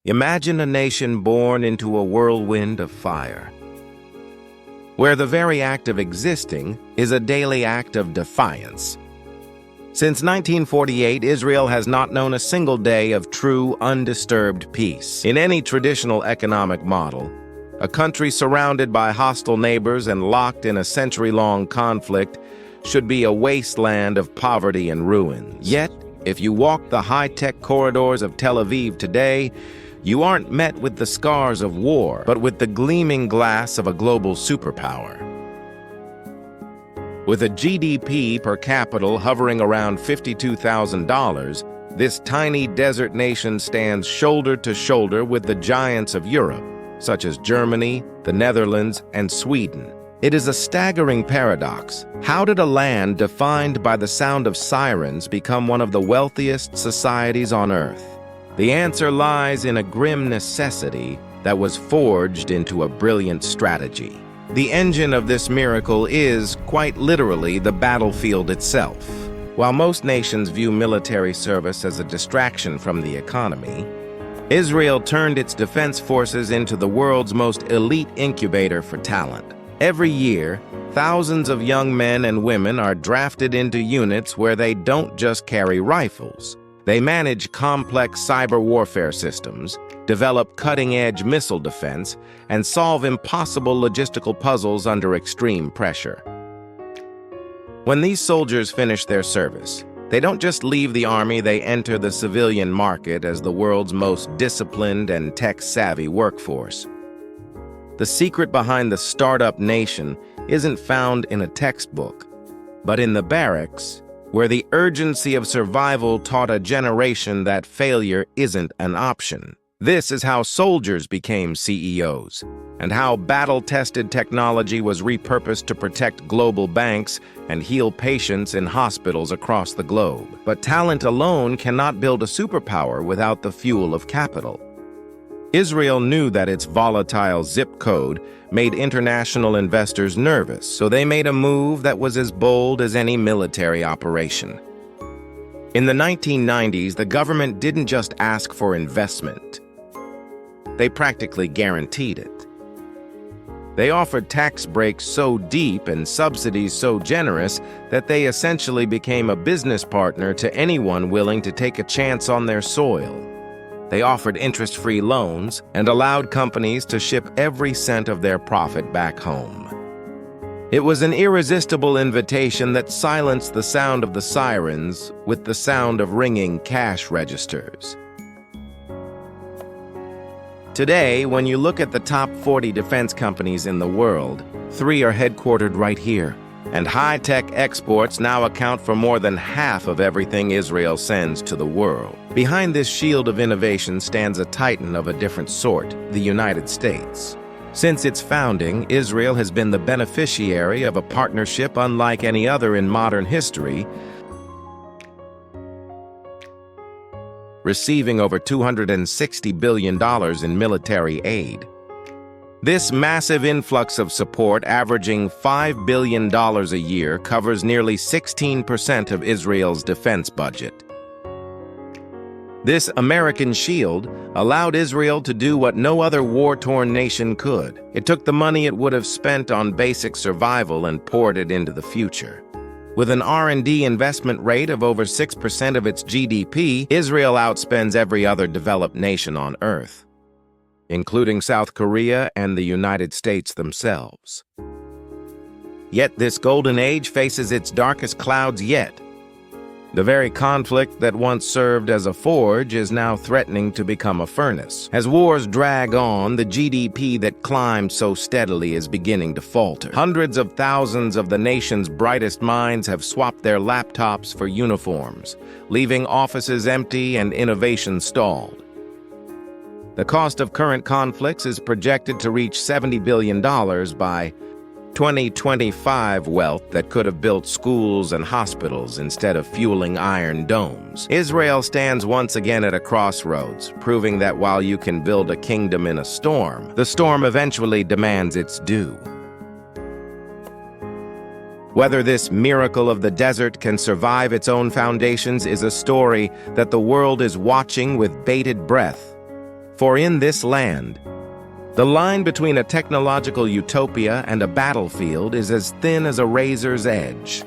Imagine a nation born into a whirlwind of fire, where the very act of existing is a daily act of defiance. Since 1948, Israel has not known a single day of true, undisturbed peace. In any traditional economic model, a country surrounded by hostile neighbors and locked in a century-long conflict should be a wasteland of poverty and ruins. Yet, if you walk the high-tech corridors of Tel Aviv today, you aren't met with the scars of war, but with the gleaming glass of a global superpower. With a GDP per capita hovering around $52,000, this tiny desert nation stands shoulder to shoulder with the giants of Europe, such as Germany, the Netherlands, and Sweden. It is a staggering paradox. How did a land defined by the sound of sirens become one of the wealthiest societies on Earth? The answer lies in a grim necessity that was forged into a brilliant strategy. The engine of this miracle is, quite literally, the battlefield itself. While most nations view military service as a distraction from the economy, Israel turned its defense forces into the world's most elite incubator for talent. Every year, thousands of young men and women are drafted into units where they don't just carry rifles. They manage complex cyber warfare systems, develop cutting-edge missile defense, and solve impossible logistical puzzles under extreme pressure. When these soldiers finish their service, they don't just leave the army, they enter the civilian market as the world's most disciplined and tech-savvy workforce. The secret behind the startup nation isn't found in a textbook, but in the barracks, where the urgency of survival taught a generation that failure isn't an option. This is how soldiers became CEOs, and how battle-tested technology was repurposed to protect global banks and heal patients in hospitals across the globe. But talent alone cannot build a superpower without the fuel of capital. Israel knew that its volatile zip code made international investors nervous, so they made a move that was as bold as any military operation. In the 1990s, the government didn't just ask for investment. They practically guaranteed it. They offered tax breaks so deep and subsidies so generous that they essentially became a business partner to anyone willing to take a chance on their soil. They offered interest-free loans and allowed companies to ship every cent of their profit back home. It was an irresistible invitation that silenced the sound of the sirens with the sound of ringing cash registers. Today, when you look at the top 40 defense companies in the world, 3 are headquartered right here. And high-tech exports now account for more than half of everything Israel sends to the world. Behind this shield of innovation stands a titan of a different sort, the United States. Since its founding, Israel has been the beneficiary of a partnership unlike any other in modern history, receiving over $260 billion in military aid. This massive influx of support, averaging $5 billion a year, covers nearly 16% of Israel's defense budget. This American shield allowed Israel to do what no other war-torn nation could. It took the money it would have spent on basic survival and poured it into the future. With an R&D investment rate of over 6% of its GDP, Israel outspends every other developed nation on Earth, including South Korea and the United States themselves. Yet this golden age faces its darkest clouds yet. The very conflict that once served as a forge is now threatening to become a furnace. As wars drag on, the GDP that climbed so steadily is beginning to falter. Hundreds of thousands of the nation's brightest minds have swapped their laptops for uniforms, leaving offices empty and innovation stalled. The cost of current conflicts is projected to reach $70 billion by 2025, wealth that could have built schools and hospitals instead of fueling iron domes. Israel stands once again at a crossroads, proving that while you can build a kingdom in a storm, the storm eventually demands its due. Whether this miracle of the desert can survive its own foundations is a story that the world is watching with bated breath. For in this land, the line between a technological utopia and a battlefield is as thin as a razor's edge.